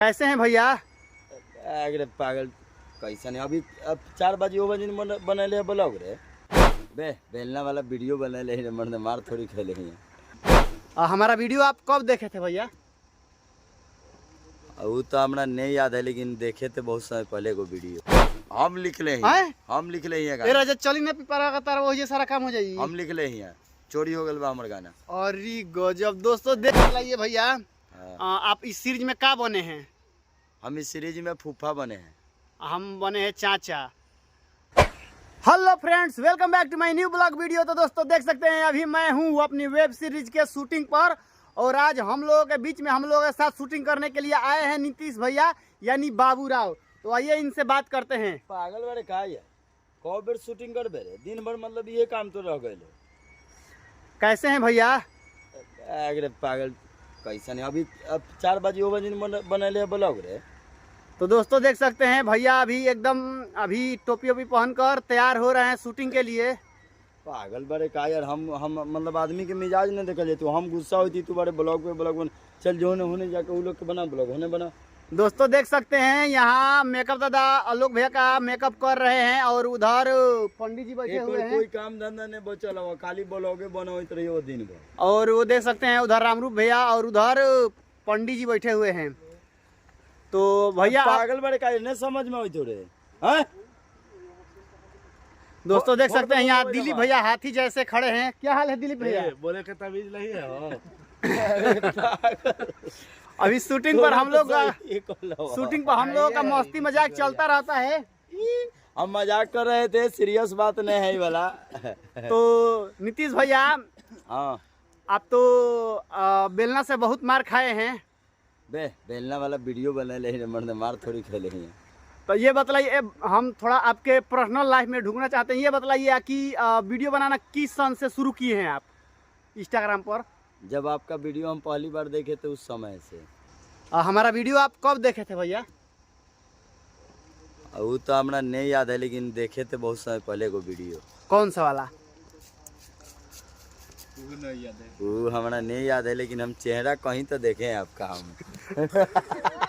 कैसे हैं भैया? अरे पागल कैसा नहीं अभी अब 4 बजे बनैले ब्लॉग रे बे बेलना वाला वीडियो बनैले रे मर्द मार थोड़ी खेले हैं। हमारा वीडियो आप कब देखे थे भैया? वो तो हमरा नहीं याद है लेकिन देखे थे बहुत समय पहले को वीडियो। हम लिखले हैं हम लिखले हैं तेरा जब चली ना पिपरा का तार वो ये सारा काम हो जाई। हम लिखले हैं चोरी हो गल बा हमर गाना। अरे गजब दोस्तों देख लाइए भैया। आप इस सीरीज में क्या बने हैं? हम इस सीरीज में फूफा बने हैं। हम बने हैं चाचा। Hello friends, welcome back to my new blog video. तो दोस्तों देख सकते हैं अभी मैं हूं अपनी वेब सीरीज के शूटिंग पर और आज हम लोगों के बीच में हम लोगों के साथ शूटिंग करने के लिए आए हैं नीतीश भैया यानी बाबू राव। तो आइए इनसे बात करते हैं। पागल वाले का है कौ बेर शूटिंग कर बे दिन भर मतलब ये काम तो रह गए। कैसे हैं भैया? अरे पागल कैसा नहीं अभी अब 4 बजे बनैले ब्लॉग रे। तो दोस्तों देख सकते हैं भैया अभी टोपी ओपी पहनकर तैयार हो रहे हैं शूटिंग के लिए। पागल बड़े का यार हम मतलब आदमी के मिजाज नहीं देखा जाए तो हम गुस्सा होती तू बड़े ब्लॉग बन चल जो होने जाके वो लोग के बना ब्लॉग होने बना। दोस्तों देख सकते हैं यहाँ मेकअप दादा आलोक भैया का मेकअप कर रहे हैं और उधर पंडित जी बैठे हुए हैं। कोई काम धंधा नहीं बचल हुआ खाली ब्लॉगे बनाते रही वो दिन भर। और वो देख सकते हैं उधर रामरूप भैया और उधर पंडित जी बैठे हुए हैं। तो भैया पागल बड़े का नहीं समझ में आई थोड़े हैं। दोस्तों देख सकते हैं यहाँ दिलीप भैया हाथी जैसे खड़े हैं। क्या हाल है दिलीप भैया? बोले के तमीज नहीं है। अभी शूटिंग पर हम लोग का मस्ती मजाक चलता रहता है। हम मजाक कर रहे थे, सीरियस बात नहीं है ये वाला। तो नीतीश भैया हाँ आप तो बेलना से बहुत मार खाए हैं। बे बेलना वाला वीडियो बनैले हैं मर्द मार थोड़ी खेले हैं। तो ये बताइए, हम थोड़ा आपके पर्सनल लाइफ में ढूंढना चाहते हैं। ये बताइए कि वीडियो बनाना किस सन से शुरू किए हैं आप इंस्टाग्राम पर? जब आपका वीडियो हम पहली बार देखे थे उस समय से। हमारा वीडियो आप कब देखे थे भैया? वो तो हमरा नहीं याद है लेकिन देखे थे बहुत समय पहले को वीडियो। कौन सा वाला? वो हमारा नहीं याद है लेकिन हम चेहरा कहीं तो देखे हैं आपका हम।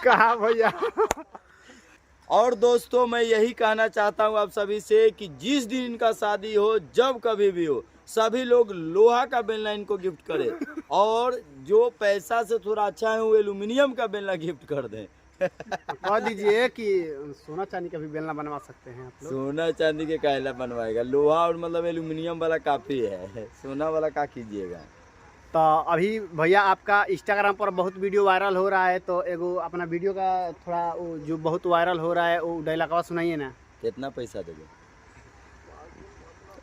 कहा भैया? और दोस्तों मैं यही कहना चाहता हूँ आप सभी से कि जिस दिन इनका शादी हो जब कभी भी हो सभी लोग लोहा का बेलना इनको गिफ्ट करें और जो पैसा से थोड़ा अच्छा है वो एल्यूमिनियम का बेलना गिफ्ट कर दें। कह दीजिए कि सोना चांदी का भी बेलना बनवा सकते हैं आप लोग। सोना चांदी के काहेला बनवाएगा, लोहा और मतलब एल्यूमिनियम वाला काफी है, सोना वाला क्या कीजिएगा। तो अभी भैया आपका इंस्टाग्राम पर बहुत वीडियो वायरल हो रहा है, तो एगो अपना वीडियो का थोड़ा जो बहुत वायरल हो रहा है वो डायलॉग सुनाइए ना। कितना पैसा देंगे?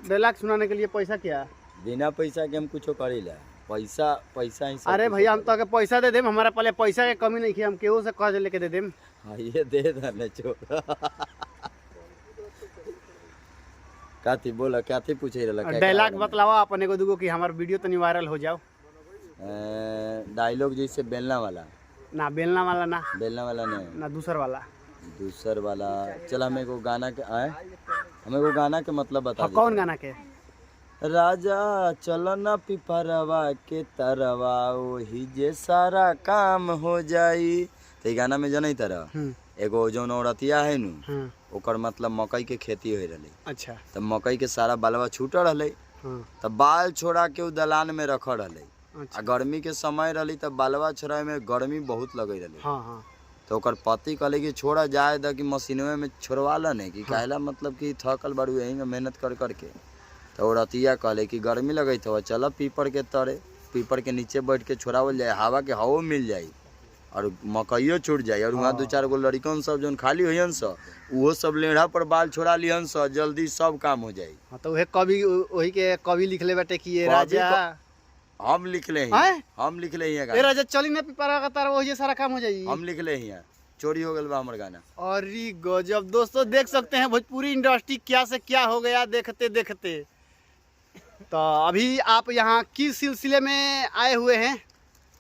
डायलॉग सुनाने के लिए पैसा क्या? बिना पैसा के हम कुछ करेला, पैसा ही। अरे भैया हम तो पैसा दे देम, हमारा पहले पैसा के कमी नहीं है, हम केहू से कर्ज लेके दे देम। हाँ ये दे देना छोड़। काथी बोला काथी पूछे डायलॉग बतलावा अपन एगो दूगो कि हमारा वीडियो तनी वायरल हो जाओ। डायलॉग जैसे बेलना वाला ना, बेलना वाला ना, बेलना वाला नहीं ना दूसर वाला। चल हमें को गाना के आए, हमें को गाना के मतलब बता। कौन गाना के? राजा चलना पिपरवा के तरवा वही जे सारा काम हो जाई। तो गाना में जन तरह एगो जो औरतिया है नु ओकर मतलब मकई के खेती हो रही। अच्छा। तब मकई के सारा बालवा छूट रही तब बाल छोड़ा के दलान में रख रही। अच्छा। गर्मी के समय रही तब बालवा छोड़ा में गर्मी बहुत लगे रही। हाँ। तो ओकर पति कहले कि छोड़ा जाए द कि मशीनवे में छोड़वा लन कि कहला मतलब कि थकल बड़ू यही में मेहनत कर करके। तो औरतिया कहले कि गर्मी लगे तो चल पीपर के तरे, पीपर के नीचे बैठ के छोड़ावल जाए, हवा के हवा मिल जाए और मकइयो छूट जाए। और वहाँ 2-4 गो लड़कन सब जो खाली हुई सब वो सब लेढ़ा पर बाल छोड़ा लिहन सब जल्दी सब काम हो जाए। तो वही के कवि लिखले बाटे कि ये राजा हम लिखले हैं, हम लिखले हैं ये राजा चली ना पिपरा का तार वो ये सारा काम हो जाई। हम लिखले हैं चोरी हो गल बा हमर गाना। अरे गजब दोस्तों देख सकते हैं भोजपुरी इंडस्ट्री क्या से क्या हो गया देखते देखते। तो अभी आप यहाँ किस सिलसिले में आए हुए हैं?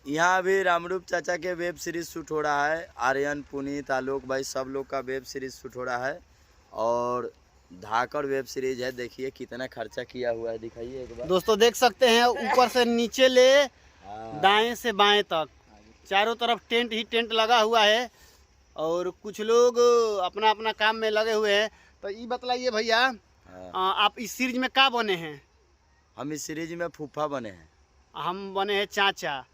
यहाँ अभी रामरूप चाचा के वेब सीरीज शूट हो रहा है। आर्यन, पुनीत, आलोक भाई सब लोग का वेब सीरीज शूट हो रहा है और धाकड़ वेब सीरीज है। देखिए कितना खर्चा किया हुआ है, दिखाइए एक बार। दोस्तों देख सकते हैं ऊपर से नीचे ले दाएं से बाएं तक चारों तरफ टेंट ही टेंट लगा हुआ है। और कुछ लोग अपना अपना काम में लगे हुए हैं। तो ये बतलाइए भैया, हाँ। आप इस सीरीज में क्या बने हैं? हम इस सीरीज में फूफा बने हैं। हम बने हैं चाचा।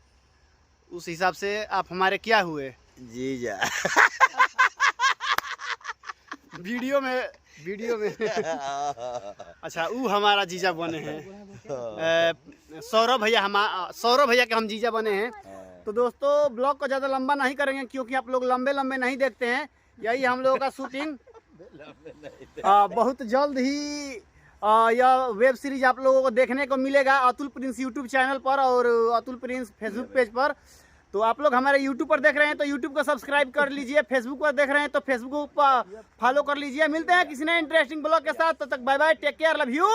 उस हिसाब से आप हमारे क्या हुए? जीजा। वीडियो में अच्छा, वो हमारा जीजा बने हैं। सौरभ भैया के हम जीजा बने हैं। तो दोस्तों ब्लॉग को ज़्यादा लंबा नहीं करेंगे क्योंकि आप लोग लंबे लंबे नहीं देखते हैं। यही हम लोगों का शूटिंग बहुत जल्द ही यह वेब सीरीज आप लोगों को देखने को मिलेगा अतुल प्रिंस यूट्यूब चैनल पर और अतुल प्रिंस फेसबुक पेज पर। तो आप लोग हमारे यूट्यूब पर देख रहे हैं तो यूट्यूब को सब्सक्राइब कर लीजिए, फेसबुक पर देख रहे हैं तो फेसबुक पर फॉलो कर लीजिए। मिलते हैं किसी नए इंटरेस्टिंग ब्लॉग के साथ, तब तक bye bye, take care, love you,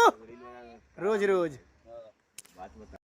रोज रोज।